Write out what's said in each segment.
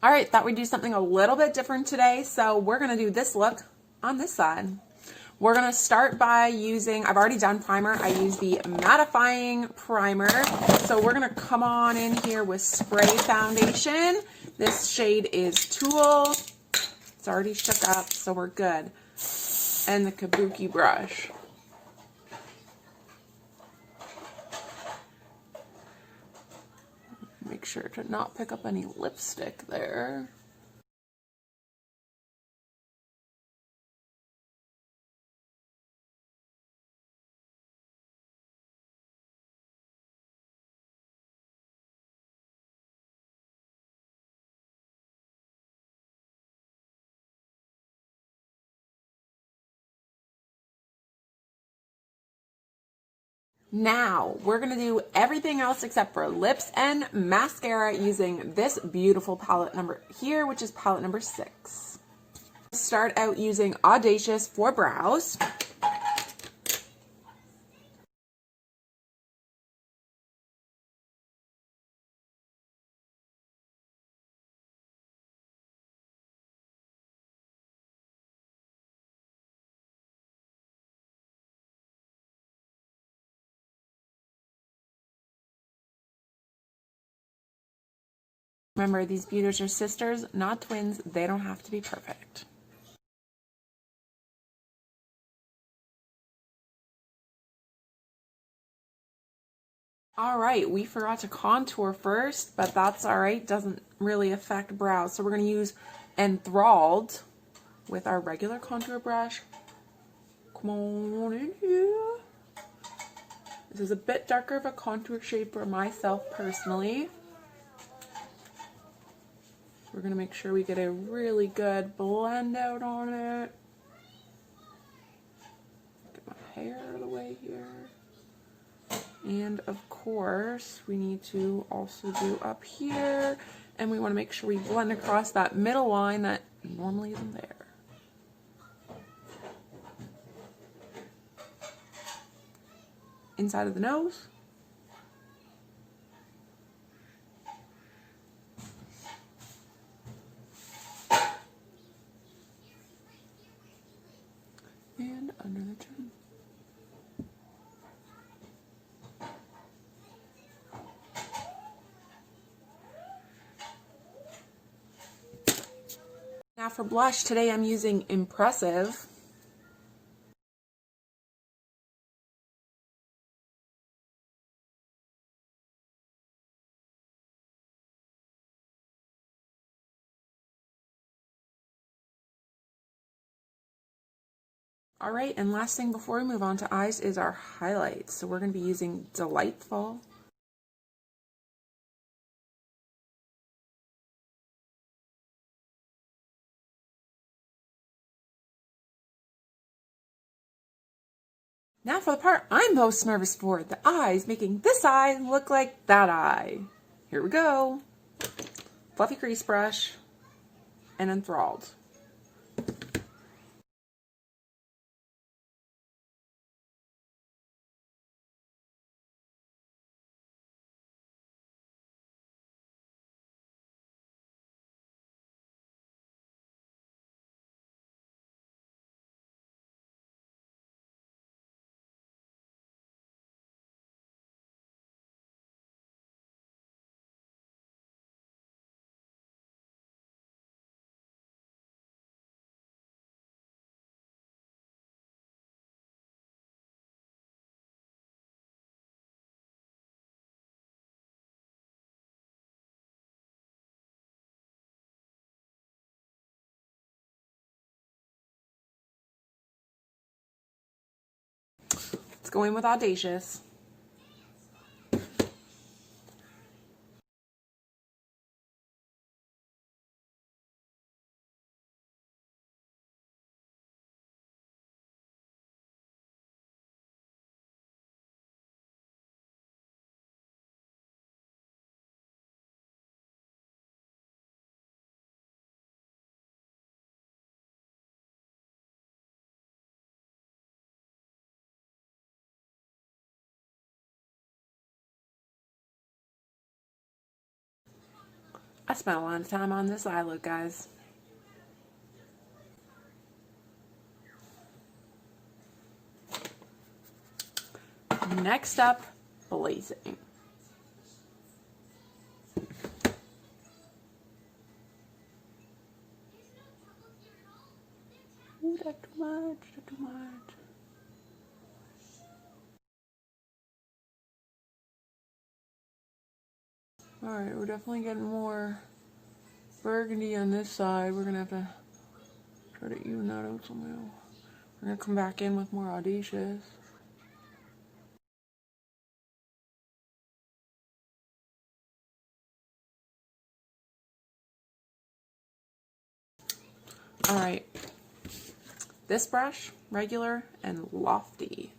All right, thought we'd do something a little bit different today. So we're gonna do this look on this side. We're gonna start by using, I've already done primer. I use the mattifying primer. So we're gonna come on in here with spray foundation. This shade is Tulle. It's already shook up, so we're good. And the kabuki brush. Make sure to not pick up any lipstick there. Now, we're going to do everything else except for lips and mascara using this beautiful palette number here, which is palette number 6. Start out using Audacious for brows. Remember, these beauties are sisters, not twins. They don't have to be perfect. All right, we forgot to contour first, but that's all right. Doesn't really affect brows. So we're going to use Enthralled with our regular contour brush. Come on in here. This is a bit darker of a contour shade for myself personally. We're going to make sure we get a really good blend out on it. Get my hair out of the way here. And of course, we need to also do up here. And we want to make sure we blend across that middle line that normally isn't there. Inside of the nose. And under the chin. Now for blush, today I'm using Impressive. All right, and last thing before we move on to eyes is our highlights. So we're going to be using Delightful. Now for the part I'm most nervous for, the eyes, making this eye look like that eye. Here we go. Fluffy crease brush and Enthralled. Let's go in with Audacious. I spent a lot of time on this eye look, guys. Next up, blazing. Ooh, that's too much, that's too much. Alright, we're definitely getting more burgundy on this side. We're going to have to try to even that out somehow. We're going to come back in with more audacious. Alright, this brush, regular and lofty.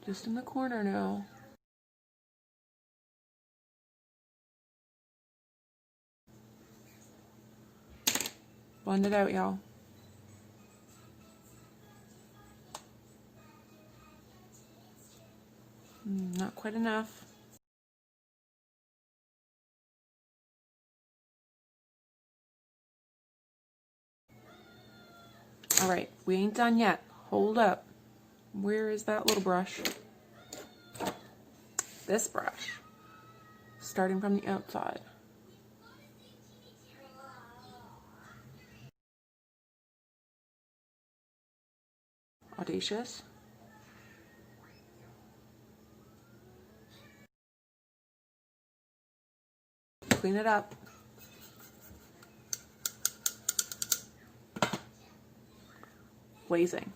Just in the corner now. Blend it out, y'all. Not quite enough. Alright, we ain't done yet. Hold up. Where is that little brush? This brush. Starting from the outside. Audacious. Clean it up. Blazing.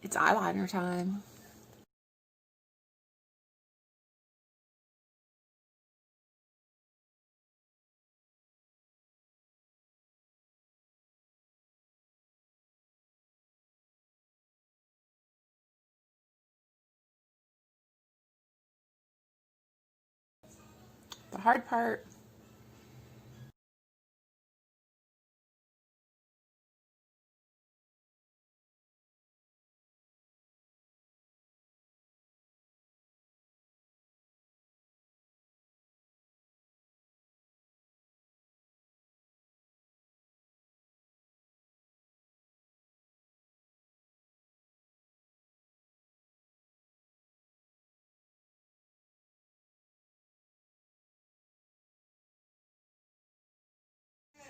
It's eyeliner time. The hard part.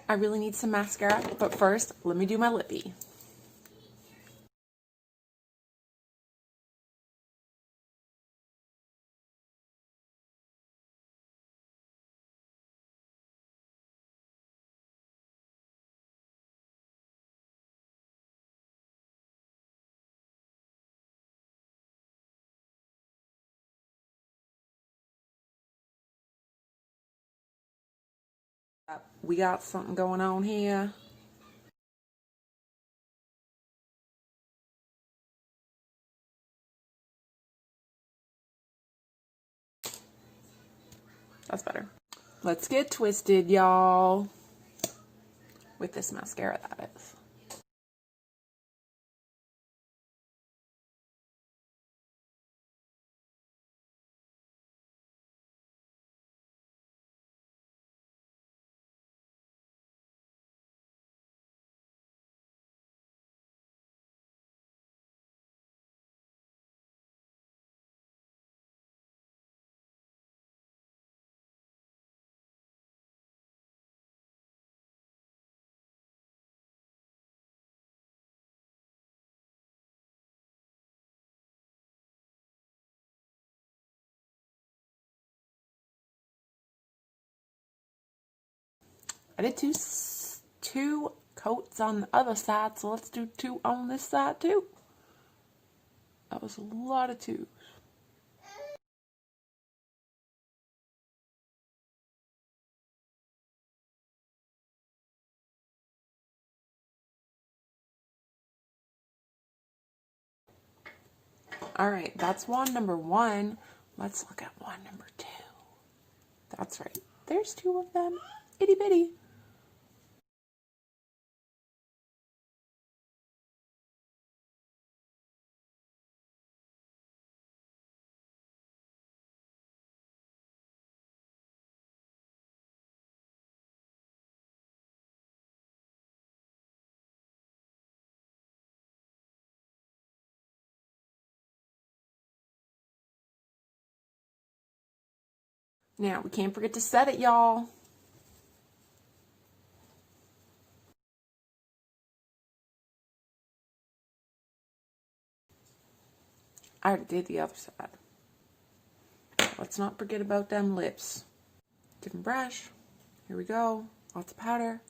I really need some mascara, but first, let me do my lippy. We got something going on here. That's better. Let's get twisted, y'all. With this mascara, that is. I did two coats on the other side, so let's do 2 on this side too. That was a lot of 2s. Alright, that's wand number 1. Let's look at wand number 2. That's right. There's 2 of them. Itty bitty. Now, we can't forget to set it, y'all. I already did the other side. Let's not forget about them lips. Different brush. Here we go. Lots of powder.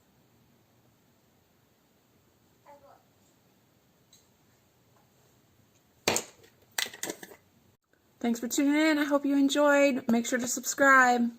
Thanks for tuning in. I hope you enjoyed. Make sure to subscribe.